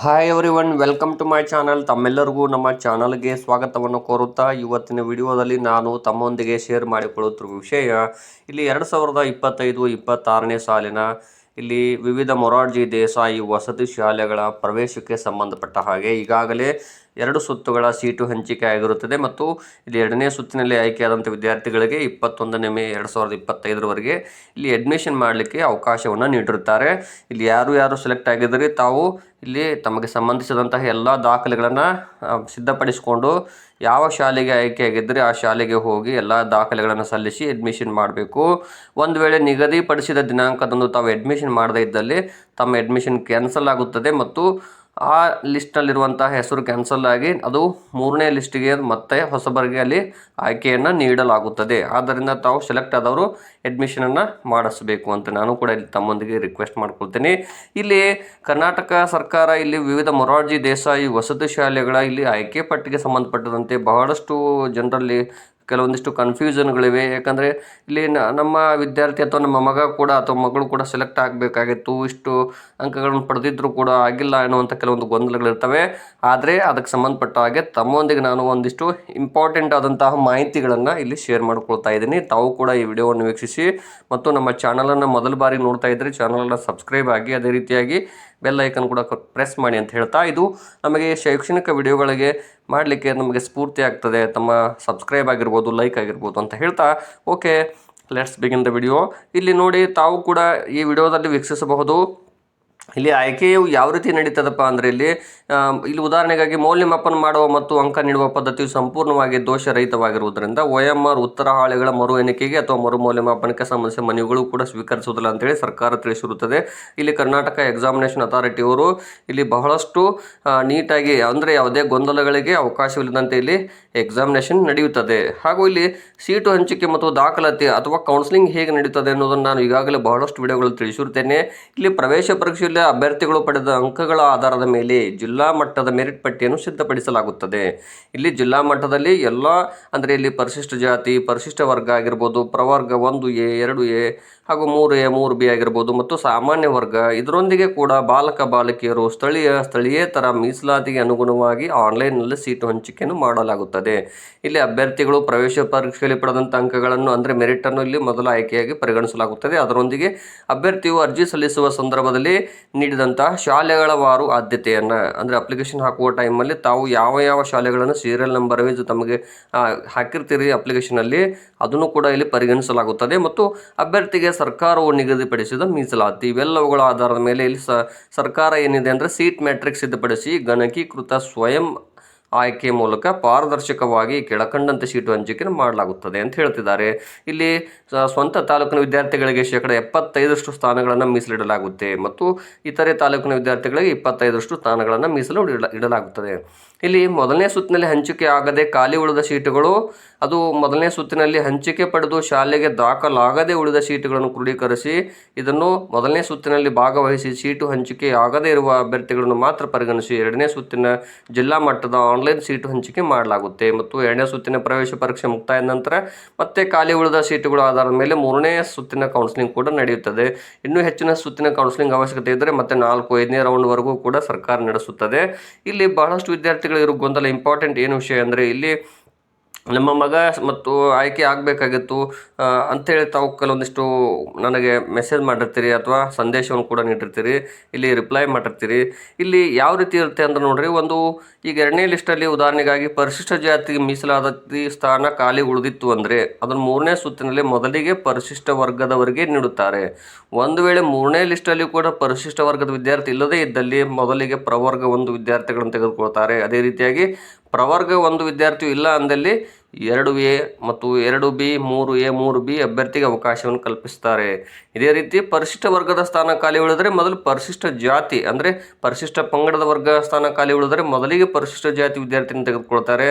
Hi everyone, welcome to my channel. ತಮ್ಮೆಲ್ಲರಿಗೂ ನಮ್ಮ ಚಾನಲ್ಗೆ ಸ್ವಾಗತವನ್ನು ಕೋರುತ್ತಾ ಇವತ್ತಿನ ವಿಡಿಯೋದಲ್ಲಿ ನಾನು ತಮ್ಮೊಂದಿಗೆ ಶೇರ್ ಮಾಡಿಕೊಳ್ಳುತ್ತಿರುವ ವಿಷಯ ಇಲ್ಲಿ 2025-26ನೇ ಸಾಲಿನ ಇಲ್ಲಿ ವಿವಿಧ ಮೊರಾರ್ಜಿ ದೇಸಾಯಿ ವಸತಿ ಶಾಲೆಗಳ ಪ್ರವೇಶಕ್ಕೆ ಸಂಬಂಧಪಟ್ಟ ಹಾಗೆ ಈಗಾಗಲೇ 2 ಸುತ್ತುಗಳ ಸೀಟು ಹಂಚಿಕೆ ಆಗಿರುತ್ತದೆ ಮತ್ತು ಇಲ್ಲಿ 2ನೇ ಸುತ್ತಿನಲ್ಲಿ ಆಯ್ಕೆಯಾದಂಥ ವಿದ್ಯಾರ್ಥಿಗಳಿಗೆ 21 ಮೇ 2025ರವರೆಗೆ ಇಲ್ಲಿ ಅಡ್ಮಿಷನ್ ಮಾಡಲಿಕ್ಕೆ ಅವಕಾಶವನ್ನು ನೀಡಿರುತ್ತಾರೆ. ಇಲ್ಲಿ ಯಾರು ಸೆಲೆಕ್ಟ್ ಆಗಿದ್ದರೆ ತಾವು ಇಲ್ಲಿ ತಮಗೆ ಸಂಬಂಧಿಸಿದಂತಹ ಎಲ್ಲ ದಾಖಲೆಗಳನ್ನು ಸಿದ್ಧಪಡಿಸಿಕೊಂಡು ಯಾವ ಶಾಲೆಗೆ ಆಯ್ಕೆಯಾಗಿದ್ದರೆ ಆ ಶಾಲೆಗೆ ಹೋಗಿ ಎಲ್ಲ ದಾಖಲೆಗಳನ್ನು ಸಲ್ಲಿಸಿ ಅಡ್ಮಿಷನ್ ಮಾಡಬೇಕು. ಒಂದು ವೇಳೆ ನಿಗದಿಪಡಿಸಿದ ದಿನಾಂಕದಂದು ತಾವು ಅಡ್ಮಿಷನ್ ಮಾಡದೇ ಇದ್ದಲ್ಲಿ ತಮ್ಮ ಅಡ್ಮಿಷನ್ ಕ್ಯಾನ್ಸಲ್ ಆಗುತ್ತದೆ ಮತ್ತು ಆ ಲಿಸ್ಟ್ನಲ್ಲಿರುವಂತಹ ಹೆಸರು ಕ್ಯಾನ್ಸಲ್ ಆಗಿ ಅದು 3ನೇ ಲಿಸ್ಟಿಗೆ ಮತ್ತೆ ಹೊಸಬರಿಗೆ ಅಲ್ಲಿ ಆಯ್ಕೆಯನ್ನು ನೀಡಲಾಗುತ್ತದೆ. ಆದ್ದರಿಂದ ತಾವು ಸೆಲೆಕ್ಟ್ ಆದವರು ಅಡ್ಮಿಷನನ್ನು ಮಾಡಿಸಬೇಕು ಅಂತ ನಾನು ಕೂಡ ಇಲ್ಲಿ ತಮ್ಮೊಂದಿಗೆ ರಿಕ್ವೆಸ್ಟ್ ಮಾಡ್ಕೊಳ್ತೀನಿ. ಇಲ್ಲಿ ಕರ್ನಾಟಕ ಸರ್ಕಾರ ಇಲ್ಲಿ ವಿವಿಧ ಮೊರಾರ್ಜಿ ದೇಸಾಯಿ ವಸತಿ ಶಾಲೆಗಳ ಇಲ್ಲಿ ಆಯ್ಕೆ ಪಟ್ಟಿಗೆ ಸಂಬಂಧಪಟ್ಟಂತೆ ಬಹಳಷ್ಟು ಜನರಲ್ಲಿ ಕೆಲವೊಂದಿಷ್ಟು ಕನ್ಫ್ಯೂಷನ್ಗಳಿವೆ. ಯಾಕಂದರೆ ಇಲ್ಲಿ ನಮ್ಮ ವಿದ್ಯಾರ್ಥಿ ಅಥವಾ ನಮ್ಮ ಮಗ ಕೂಡ ಅಥವಾ ಮಗಳು ಕೂಡ ಸೆಲೆಕ್ಟ್ ಆಗಬೇಕಾಗಿತ್ತು, ಇಷ್ಟು ಅಂಕಗಳನ್ನು ಪಡೆದಿದ್ದರೂ ಕೂಡ ಆಗಿಲ್ಲ ಅನ್ನುವಂಥ ಕೆಲವೊಂದು ಗೊಂದಲಗಳಿರ್ತವೆ. ಆದರೆ ಅದಕ್ಕೆ ಸಂಬಂಧಪಟ್ಟ ಹಾಗೆ ತಮ್ಮೊಂದಿಗೆ ನಾನು ಒಂದಿಷ್ಟು ಇಂಪಾರ್ಟೆಂಟ್ ಆದಂತಹ ಮಾಹಿತಿಗಳನ್ನು ಇಲ್ಲಿ ಶೇರ್ ಮಾಡ್ಕೊಳ್ತಾ ಇದ್ದೀನಿ. ತಾವು ಕೂಡ ಈ ವಿಡಿಯೋವನ್ನು ವೀಕ್ಷಿಸಿ ಮತ್ತು ನಮ್ಮ ಚಾನಲನ್ನು ಮೊದಲ ಬಾರಿ ನೋಡ್ತಾ ಇದ್ದರೆ ಚಾನಲನ್ನು ಸಬ್ಸ್ಕ್ರೈಬ್ ಆಗಿ ಅದೇ ರೀತಿಯಾಗಿ ಬೆಲ್ ಐಕನ್ ಕೂಡ ಪ್ರೆಸ್ ಮಾಡಿ ಅಂತ ಹೇಳ್ತಾ, ಇದು ನಮಗೆ ಶೈಕ್ಷಣಿಕ ವಿಡಿಯೋಗಳಿಗೆ ಮಾಡಲಿಕ್ಕೆ ನಮಗೆ ಸ್ಫೂರ್ತಿ ಆಗ್ತದೆ. ತಮ್ಮ ಸಬ್ಸ್ಕ್ರೈಬ್ ಆಗಿರ್ಬೋದು, ಲೈಕ್ ಆಗಿರ್ಬೋದು ಅಂತ ಹೇಳ್ತಾ, okay, let's begin the video. ಇಲ್ಲಿ ನೋಡಿ, ತಾವು ಕೂಡ ಈ ವಿಡಿಯೋದಲ್ಲಿ ವೀಕ್ಷಿಸಬಹುದು. ಇಲ್ಲಿ ಆಯ್ಕೆಯು ಯಾವ ರೀತಿ ನಡೀತದಪ್ಪ ಅಂದರೆ ಇಲ್ಲಿ ಉದಾಹರಣೆಗಾಗಿ ಮೌಲ್ಯಮಾಪನ ಮಾಡುವ ಮತ್ತು ಅಂಕ ನೀಡುವ ಪದ್ಧತಿಯು ಸಂಪೂರ್ಣವಾಗಿ ದೋಷರಹಿತವಾಗಿರುವುದರಿಂದ OMR ಉತ್ತರ ಹಾಳೆಗಳ ಮರು ಎಣಿಕೆಗೆ ಅಥವಾ ಮರು ಮೌಲ್ಯಮಾಪನಕ್ಕೆ ಸಂಬಂಧಿಸಿದ ಮನವಿಗಳು ಕೂಡ ಸ್ವೀಕರಿಸುವುದಿಲ್ಲ ಅಂತೇಳಿ ಸರ್ಕಾರ ತಿಳಿಸಿರುತ್ತದೆ. ಇಲ್ಲಿ ಕರ್ನಾಟಕ ಎಕ್ಸಾಮಿನೇಷನ್ ಅಥಾರಿಟಿಯವರು ಇಲ್ಲಿ ಬಹಳಷ್ಟು ನೀಟಾಗಿ, ಅಂದರೆ ಯಾವುದೇ ಗೊಂದಲಗಳಿಗೆ ಅವಕಾಶವಿಲ್ಲದಂತೆ ಇಲ್ಲಿ ಎಕ್ಸಾಮಿನೇಷನ್ ನಡೆಯುತ್ತದೆ. ಹಾಗೂ ಇಲ್ಲಿ ಸೀಟು ಹಂಚಿಕೆ ಮತ್ತು ದಾಖಲಾತಿ ಅಥವಾ ಕೌನ್ಸಿಲಿಂಗ್ ಹೇಗೆ ನಡೀತದೆ ಅನ್ನೋದನ್ನು ನಾನು ಈಗಾಗಲೇ ಬಹಳಷ್ಟು ವಿಡಿಯೋಗಳು ತಿಳಿಸಿರುತ್ತೇನೆ. ಇಲ್ಲಿ ಪ್ರವೇಶ ಪರೀಕ್ಷೆಯಲ್ಲಿ ಅಭ್ಯರ್ಥಿಗಳು ಪಡೆದ ಅಂಕಗಳ ಆಧಾರದ ಮೇಲೆ ಜಿಲ್ಲಾ ಮಟ್ಟದ ಮೆರಿಟ್ ಪಟ್ಟಿಯನ್ನು ಸಿದ್ಧಪಡಿಸಲಾಗುತ್ತದೆ. ಇಲ್ಲಿ ಜಿಲ್ಲಾ ಮಟ್ಟದಲ್ಲಿ ಎಲ್ಲ, ಅಂದರೆ ಇಲ್ಲಿ ಪರಿಶಿಷ್ಟ ಜಾತಿ, ಪರಿಶಿಷ್ಟ ವರ್ಗ ಆಗಿರ್ಬೋದು, ಪ್ರವರ್ಗ 1A, 2A ಹಾಗೂ 3A, 3B ಆಗಿರ್ಬೋದು ಮತ್ತು ಸಾಮಾನ್ಯ ವರ್ಗ, ಇದರೊಂದಿಗೆ ಕೂಡ ಬಾಲಕ ಬಾಲಕಿಯರು, ಸ್ಥಳೀಯೇತರ ಮೀಸಲಾತಿಗೆ ಅನುಗುಣವಾಗಿ ಆನ್ಲೈನ್ನಲ್ಲಿ ಸೀಟು ಹಂಚಿಕೆಯನ್ನು ಮಾಡಲಾಗುತ್ತದೆ. ಇಲ್ಲಿ ಅಭ್ಯರ್ಥಿಗಳು ಪ್ರವೇಶ ಪರೀಕ್ಷೆಯಲ್ಲಿ ಪಡೆದಂಥ ಅಂಕಗಳನ್ನು, ಅಂದರೆ ಮೆರಿಟನ್ನು ಇಲ್ಲಿ ಮೊದಲ ಆಯ್ಕೆಯಾಗಿ ಪರಿಗಣಿಸಲಾಗುತ್ತದೆ. ಅದರೊಂದಿಗೆ ಅಭ್ಯರ್ಥಿಯು ಅರ್ಜಿ ಸಲ್ಲಿಸುವ ಸಂದರ್ಭದಲ್ಲಿ ನೀಡಿದಂತಹ ಶಾಲೆಗಳ ವಾರು ಆದ್ಯತೆಯನ್ನು, ಅಂದರೆ ಅಪ್ಲಿಕೇಶನ್ ಹಾಕುವ ಟೈಮಲ್ಲಿ ತಾವು ಯಾವ ಶಾಲೆಗಳನ್ನು ಸೀರಿಯಲ್ ನಂಬರ್ ವೈಸ್ ತಮಗೆ ಹಾಕಿರ್ತೀರಿ ಅಪ್ಲಿಕೇಶನಲ್ಲಿ, ಅದನ್ನು ಕೂಡ ಇಲ್ಲಿ ಪರಿಗಣಿಸಲಾಗುತ್ತದೆ. ಮತ್ತು ಅಭ್ಯರ್ಥಿಗೆ ಸರ್ಕಾರವು ನಿಗದಿಪಡಿಸಿದ ಮೀಸಲಾತಿ, ಇವೆಲ್ಲವುಗಳ ಆಧಾರದ ಮೇಲೆ ಇಲ್ಲಿ ಸರ್ಕಾರ ಏನಿದೆ ಅಂದರೆ ಸೀಟ್ ಮ್ಯಾಟ್ರಿಕ್ಸ್ ಸಿದ್ಧಪಡಿಸಿ ಗಣಕೀಕೃತ ಸ್ವಯಂ ಆಯ್ಕೆ ಮೂಲಕ ಪಾರದರ್ಶಕವಾಗಿ ಕೆಳಕಂಡಂತೆ ಸೀಟು ಹಂಚಿಕೆಯನ್ನು ಮಾಡಲಾಗುತ್ತದೆ ಅಂತ ಹೇಳ್ತಿದ್ದಾರೆ. ಇಲ್ಲಿ ಸ್ವಂತ ತಾಲೂಕಿನ ವಿದ್ಯಾರ್ಥಿಗಳಿಗೆ 75% ಸ್ಥಾನಗಳನ್ನು ಮೀಸಲಿಡಲಾಗುತ್ತೆ ಮತ್ತು ಇತರೆ ತಾಲೂಕಿನ ವಿದ್ಯಾರ್ಥಿಗಳಿಗೆ 25% ಸ್ಥಾನಗಳನ್ನು ಮೀಸಲು ಇಡಲಾಗುತ್ತದೆ. ಇಲ್ಲಿ ಮೊದಲನೇ ಸುತ್ತಿನಲ್ಲಿ ಹಂಚಿಕೆ ಆಗದೆ ಖಾಲಿ ಉಳಿದ ಸೀಟುಗಳು, ಅದು ಮೊದಲನೇ ಸುತ್ತಿನಲ್ಲಿ ಹಂಚಿಕೆ ಪಡೆದು ಶಾಲೆಗೆ ದಾಖಲಾಗದೆ ಉಳಿದ ಸೀಟುಗಳನ್ನು ಕ್ರೋಢೀಕರಿಸಿ ಇದನ್ನು ಮೊದಲನೇ ಸುತ್ತಿನಲ್ಲಿ ಭಾಗವಹಿಸಿ ಸೀಟು ಹಂಚಿಕೆ ಆಗದೇ ಇರುವ ಅಭ್ಯರ್ಥಿಗಳನ್ನು ಮಾತ್ರ ಪರಿಗಣಿಸಿ 2ನೇ ಸುತ್ತಿನ ಜಿಲ್ಲಾ ಮಟ್ಟದ ಆನ್ಲೈನ್ ಸೀಟು ಹಂಚಿಕೆ ಮಾಡಲಾಗುತ್ತೆ. ಮತ್ತು 2ನೇ ಸುತ್ತಿನ ಪ್ರವೇಶ ಪರೀಕ್ಷೆ ಮುಕ್ತಾಯದ ನಂತರ ಮತ್ತೆ ಖಾಲಿ ಉಳಿದ ಸೀಟುಗಳ ಆಧಾರದ ಮೇಲೆ 3ನೇ ಸುತ್ತಿನ ಕೌನ್ಸಿಲಿಂಗ್ ಕೂಡ ನಡೆಯುತ್ತದೆ. ಇನ್ನೂ ಹೆಚ್ಚಿನ ಸುತ್ತಿನ ಕೌನ್ಸಿಲಿಂಗ್ ಅವಶ್ಯಕತೆ ಇದ್ದರೆ ಮತ್ತೆ 4-5ನೇ ರೌಂಡ್ವರೆಗೂ ಕೂಡ ಸರ್ಕಾರ ನಡೆಸುತ್ತದೆ. ಇಲ್ಲಿ ಬಹಳಷ್ಟು ವಿದ್ಯಾರ್ಥಿಗಳು ಇರೋ ಗೊಂದಲ, ಇಂಪಾರ್ಟೆಂಟ್ ಏನು ವಿಷಯ ಅಂದರೆ ಇಲ್ಲಿ ನಮ್ಮ ಮಗ ಮತ್ತು ಆಯ್ಕೆ ಆಗಬೇಕಾಗಿತ್ತು ಅಂಥೇಳಿ ತಾವು ಕೆಲವೊಂದಿಷ್ಟು ನನಗೆ ಮೆಸೇಜ್ ಮಾಡಿರ್ತೀರಿ ಅಥವಾ ಸಂದೇಶವನ್ನು ಕೂಡ ನೀಡಿರ್ತೀರಿ, ಇಲ್ಲಿ ರಿಪ್ಲೈ ಮಾಡಿರ್ತೀರಿ. ಇಲ್ಲಿ ಯಾವ ರೀತಿ ಇರುತ್ತೆ ಅಂತ ನೋಡ್ರಿ, ಈಗ 2ನೇ ಲಿಸ್ಟಲ್ಲಿ ಉದಾಹರಣೆಗಾಗಿ ಪರಿಶಿಷ್ಟ ಜಾತಿಗೆ ಮೀಸಲಾದ ಸ್ಥಾನ ಖಾಲಿ ಉಳಿದಿತ್ತು ಅಂದರೆ ಅದನ್ನು 3ನೇ ಸುತ್ತಿನಲ್ಲಿ ಮೊದಲಿಗೆ ಪರಿಶಿಷ್ಟ ವರ್ಗದವರಿಗೆ ನೀಡುತ್ತಾರೆ. ಒಂದು ವೇಳೆ 3ನೇ ಲಿಸ್ಟಲ್ಲಿ ಕೂಡ ಪರಿಶಿಷ್ಟ ವರ್ಗದ ವಿದ್ಯಾರ್ಥಿ ಇಲ್ಲದೇ ಇದ್ದಲ್ಲಿ ಮೊದಲಿಗೆ ಪ್ರವರ್ಗ 1 ವಿದ್ಯಾರ್ಥಿಗಳನ್ನು ತೆಗೆದುಕೊಳ್ತಾರೆ. ಅದೇ ರೀತಿಯಾಗಿ ಪ್ರವರ್ಗ 1 ವಿದ್ಯಾರ್ಥಿಯು ಇಲ್ಲ ಅಂದಲ್ಲಿ 2A ಮತ್ತು 2B, 3A, 3B ಅಭ್ಯರ್ಥಿಗೆ ಅವಕಾಶವನ್ನು ಕಲ್ಪಿಸ್ತಾರೆ. ಇದೇ ರೀತಿ ಪರಿಶಿಷ್ಟ ವರ್ಗದ ಸ್ಥಾನ ಖಾಲಿ ಉಳಿದರೆ ಮೊದಲು ಪರಿಶಿಷ್ಟ ಜಾತಿ, ಅಂದರೆ ಪರಿಶಿಷ್ಟ ಪಂಗಡದ ವರ್ಗ ಸ್ಥಾನ ಖಾಲಿ ಉಳಿದರೆ ಮೊದಲಿಗೆ ಪರಿಶಿಷ್ಟ ಜಾತಿ ವಿದ್ಯಾರ್ಥಿಯನ್ನು ತೆಗೆದುಕೊಳ್ತಾರೆ.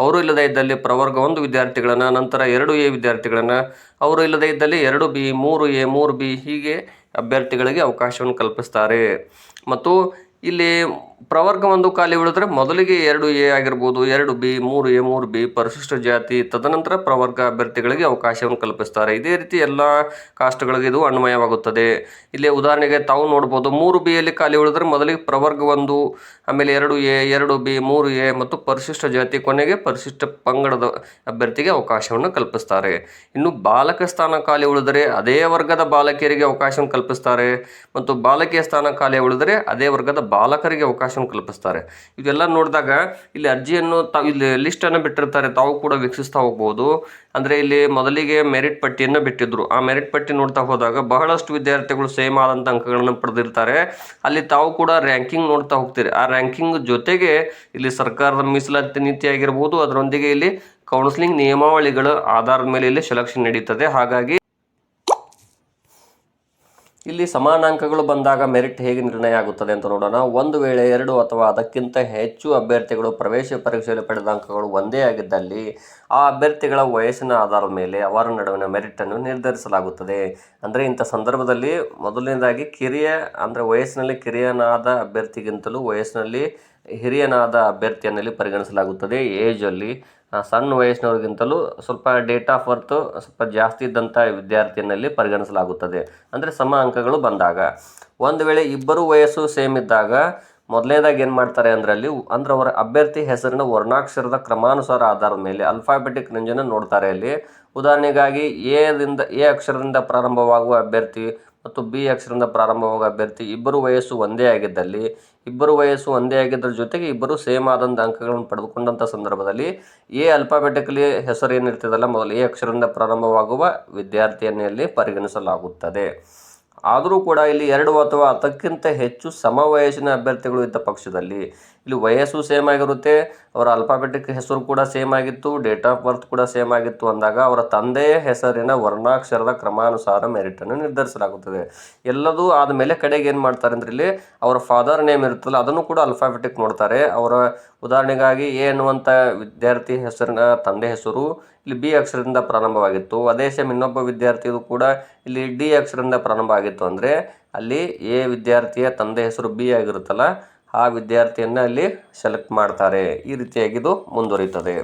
ಅವರು ಇಲ್ಲದೇ ಇದ್ದಲ್ಲಿ ಪ್ರವರ್ಗ 1 ವಿದ್ಯಾರ್ಥಿಗಳನ್ನು, ನಂತರ 2A ವಿದ್ಯಾರ್ಥಿಗಳನ್ನು, ಅವರು ಇಲ್ಲದೇ ಇದ್ದಲ್ಲಿ 2B, 3A, 3B ಹೀಗೆ ಅಭ್ಯರ್ಥಿಗಳಿಗೆ ಅವಕಾಶವನ್ನು ಕಲ್ಪಿಸ್ತಾರೆ. ಮತ್ತು ಇಲ್ಲಿ ಪ್ರವರ್ಗ 1 ಖಾಲಿ ಉಳಿದ್ರೆ ಮೊದಲಿಗೆ 2A ಆಗಿರ್ಬೋದು, 2B, 3A, 3B ಪರಿಶಿಷ್ಟ ಜಾತಿ, ತದನಂತರ ಪ್ರವರ್ಗ ಅಭ್ಯರ್ಥಿಗಳಿಗೆ ಅವಕಾಶವನ್ನು ಕಲ್ಪಿಸ್ತಾರೆ. ಇದೇ ರೀತಿ ಎಲ್ಲ ಕಾಸ್ಟ್ಗಳಿಗೆ ಇದು ಅನ್ವಯವಾಗುತ್ತದೆ. ಇಲ್ಲಿ ಉದಾಹರಣೆಗೆ ತಾವು ನೋಡ್ಬೋದು 3Bಯಲ್ಲಿ ಖಾಲಿ ಉಳಿದ್ರೆ ಮೊದಲಿಗೆ ಪ್ರವರ್ಗ 1, ಆಮೇಲೆ 2A, 2B, 3A ಮತ್ತು ಪರಿಶಿಷ್ಟ ಜಾತಿ, ಕೊನೆಗೆ ಪರಿಶಿಷ್ಟ ಪಂಗಡದ ಅಭ್ಯರ್ಥಿಗೆ ಅವಕಾಶವನ್ನು ಕಲ್ಪಿಸ್ತಾರೆ. ಇನ್ನು ಬಾಲಕ ಸ್ಥಾನ ಖಾಲಿ ಉಳಿದರೆ ಅದೇ ವರ್ಗದ ಬಾಲಕಿಯರಿಗೆ ಅವಕಾಶವನ್ನು ಕಲ್ಪಿಸ್ತಾರೆ ಮತ್ತು ಬಾಲಕಿಯ ಸ್ಥಾನ ಖಾಲಿ ಉಳಿದರೆ ಅದೇ ವರ್ಗದ ಬಾಲಕರಿಗೆ ಅವಕಾಶವನ್ನು ಕಲ್ಪಿಸ್ತಾರೆ. ಇದೆಲ್ಲ ನೋಡಿದಾಗ ಇಲ್ಲಿ ಅರ್ಜಿಯನ್ನು ತಾವು ಇಲ್ಲಿ ಲಿಸ್ಟನ್ನು ಬಿಟ್ಟಿರ್ತಾರೆ, ತಾವು ಕೂಡ ವೀಕ್ಷಿಸ್ತಾ ಹೋಗ್ಬೋದು. ಅಂದರೆ ಇಲ್ಲಿ ಮೊದಲಿಗೆ ಮೆರಿಟ್ ಪಟ್ಟಿಯನ್ನು ಬಿಟ್ಟಿದ್ರು. ಆ ಮೆರಿಟ್ ಪಟ್ಟಿ ನೋಡ್ತಾ ಹೋದಾಗ ಬಹಳಷ್ಟು ವಿದ್ಯಾರ್ಥಿಗಳು ಸೇಮ್ ಆದಂಥ ಅಂಕಗಳನ್ನು ಪಡೆದಿರ್ತಾರೆ. ಅಲ್ಲಿ ತಾವು ಕೂಡ ರ್ಯಾಂಕಿಂಗ್ ನೋಡ್ತಾ ಹೋಗ್ತೀರಿ. ಆ ರ್ಯಾಂಕಿಂಗ್ ಜೊತೆಗೆ ಇಲ್ಲಿ ಸರ್ಕಾರದ ಮೀಸಲಾತಿ ನೀತಿ ಆಗಿರ್ಬೋದು, ಅದರೊಂದಿಗೆ ಇಲ್ಲಿ ಕೌನ್ಸಿಲಿಂಗ್ ನಿಯಮಾವಳಿಗಳ ಆಧಾರದ ಮೇಲೆ ಇಲ್ಲಿ ಸೆಲೆಕ್ಷನ್ ನಡೀತದೆ. ಹಾಗಾಗಿ ಇಲ್ಲಿ ಸಮಾನ ಅಂಕಗಳು ಬಂದಾಗ ಮೆರಿಟ್ ಹೇಗೆ ನಿರ್ಣಯ ಆಗುತ್ತದೆ ಅಂತ ನೋಡೋಣ. ಒಂದು ವೇಳೆ 2 ಅಥವಾ ಅದಕ್ಕಿಂತ ಹೆಚ್ಚು ಅಭ್ಯರ್ಥಿಗಳು ಪ್ರವೇಶ ಪರೀಕ್ಷೆಯಲ್ಲಿ ಪಡೆದ ಅಂಕಗಳು ಒಂದೇ ಆಗಿದ್ದಲ್ಲಿ ಆ ಅಭ್ಯರ್ಥಿಗಳ ವಯಸ್ಸಿನ ಆಧಾರದ ಮೇಲೆ ಅವರ ನಡುವಿನ ಮೆರಿಟನ್ನು ನಿರ್ಧರಿಸಲಾಗುತ್ತದೆ. ಅಂದರೆ ಇಂಥ ಸಂದರ್ಭದಲ್ಲಿ ಮೊದಲನೇದಾಗಿ ಅಂದರೆ ವಯಸ್ಸಿನಲ್ಲಿ ಕಿರಿಯನಾದ ಅಭ್ಯರ್ಥಿಗಿಂತಲೂ ವಯಸ್ಸಿನಲ್ಲಿ ಹಿರಿಯನಾದ ಅಭ್ಯರ್ಥಿಯನ್ನಲ್ಲಿ ಪರಿಗಣಿಸಲಾಗುತ್ತದೆ. ಏಜಲ್ಲಿ ಸಣ್ಣ ವಯಸ್ಸಿನವ್ರಿಗಿಂತಲೂ ಸ್ವಲ್ಪ ಡೇಟ್ ಆಫ್ ಬರ್ತ್ ಸ್ವಲ್ಪ ಜಾಸ್ತಿ ಇದ್ದಂಥ ವಿದ್ಯಾರ್ಥಿಯಲ್ಲಿ ಪರಿಗಣಿಸಲಾಗುತ್ತದೆ. ಅಂದರೆ ಸಮ ಅಂಕಗಳು ಬಂದಾಗ. ಒಂದು ವೇಳೆ ಇಬ್ಬರು ವಯಸ್ಸು ಸೇಮ್ ಇದ್ದಾಗ ಮೊದಲನೇದಾಗಿ ಏನು ಮಾಡ್ತಾರೆ ಅಂದರೆ ಅವರ ಅಭ್ಯರ್ಥಿ ಹೆಸರಿನ ವರ್ಣಾಕ್ಷರದ ಕ್ರಮಾನುಸಾರ ಆಧಾರದ ಮೇಲೆ ಅಲ್ಫಾಬೆಟಿಕ್ ರೇಂಜನ್ನು ನೋಡ್ತಾರೆ. ಅಲ್ಲಿ ಉದಾಹರಣೆಗಾಗಿ ಎ ಅಕ್ಷರದಿಂದ ಪ್ರಾರಂಭವಾಗುವ ಅಭ್ಯರ್ಥಿ ಮತ್ತು ಬಿ ಅಕ್ಷರದಿಂದ ಪ್ರಾರಂಭವಾಗುವ ಅಭ್ಯರ್ಥಿ ಇಬ್ಬರು ವಯಸ್ಸು ಒಂದೇ ಆಗಿದ್ದಲ್ಲಿ, ಇಬ್ಬರು ವಯಸ್ಸು ಒಂದೇ ಆಗಿದ್ದರ ಜೊತೆಗೆ ಇಬ್ಬರು ಸೇಮ್ ಆದಂಥ ಅಂಕಗಳನ್ನು ಪಡೆದುಕೊಂಡಂಥ ಸಂದರ್ಭದಲ್ಲಿ ಎ ಅಲ್ಫಾಬೆಟಿಕಲಿ ಹೆಸರು ಏನಿರ್ತದಲ್ಲ ಮೊದಲು ಎ ಅಕ್ಷರದಿಂದ ಪ್ರಾರಂಭವಾಗುವ ವಿದ್ಯಾರ್ಥಿಯಲ್ಲಿ ಪರಿಗಣಿಸಲಾಗುತ್ತದೆ. ಆದರೂ ಕೂಡ ಇಲ್ಲಿ 2 ಅಥವಾ ಅದಕ್ಕಿಂತ ಹೆಚ್ಚು ಸಮ ವಯಸ್ಸಿನ ಅಭ್ಯರ್ಥಿಗಳು ಇದ್ದ ಪಕ್ಷದಲ್ಲಿ ಇಲ್ಲಿ ವಯಸ್ಸು ಸೇಮ್ ಆಗಿರುತ್ತೆ, ಅವರ ಅಲ್ಫಾಬೆಟಿಕ್ ಹೆಸರು ಕೂಡ ಸೇಮ್ ಆಗಿತ್ತು, ಡೇಟ್ ಆಫ್ ಬರ್ತ್ ಕೂಡ ಸೇಮ್ ಆಗಿತ್ತು ಅಂದಾಗ ಅವರ ತಂದೆಯ ಹೆಸರಿನ ವರ್ಣಾಕ್ಷರದ ಕ್ರಮಾನುಸಾರ ಮೆರಿಟನ್ನು ನಿರ್ಧರಿಸಲಾಗುತ್ತದೆ. ಎಲ್ಲದೂ ಆದಮೇಲೆ ಕಡೆಗೆ ಏನು ಮಾಡ್ತಾರೆ ಅಂದರೆ ಇಲ್ಲಿ ಅವರ ಫಾದರ್ ನೇಮ್ ಇರುತ್ತಲ್ಲ ಅದನ್ನು ಕೂಡ ಅಲ್ಫಾಬೆಟಿಕ್ ನೋಡ್ತಾರೆ. ಅವರ ಉದಾಹರಣೆಗಾಗಿ ಎ ಅನ್ನುವಂಥ ವಿದ್ಯಾರ್ಥಿ ಹೆಸರಿನ ತಂದೆ ಹೆಸರು ಇಲ್ಲಿ ಬಿ ಅಕ್ಷರದಿಂದ ಪ್ರಾರಂಭವಾಗಿತ್ತು. ಅದೇ ಸೇಮ್ ಇನ್ನೊಬ್ಬ ವಿದ್ಯಾರ್ಥಿಯದು ಕೂಡ ಇಲ್ಲಿ ಡಿ ಅಕ್ಷರದಿಂದ ಪ್ರಾರಂಭ ಆಗಿತ್ತು ಅಂದರೆ ಅಲ್ಲಿ ಎ ವಿದ್ಯಾರ್ಥಿಯ ತಂದೆ ಹೆಸರು ಬಿ ಆಗಿರುತ್ತಲ್ಲ ಆ ವಿದ್ಯಾರ್ಥಿಯನ್ನು ಅಲ್ಲಿ ಸೆಲೆಕ್ಟ್ ಮಾಡ್ತಾರೆ. ಈ ರೀತಿಯಾಗಿ ಇದು ಮುಂದುವರಿಯುತ್ತದೆ.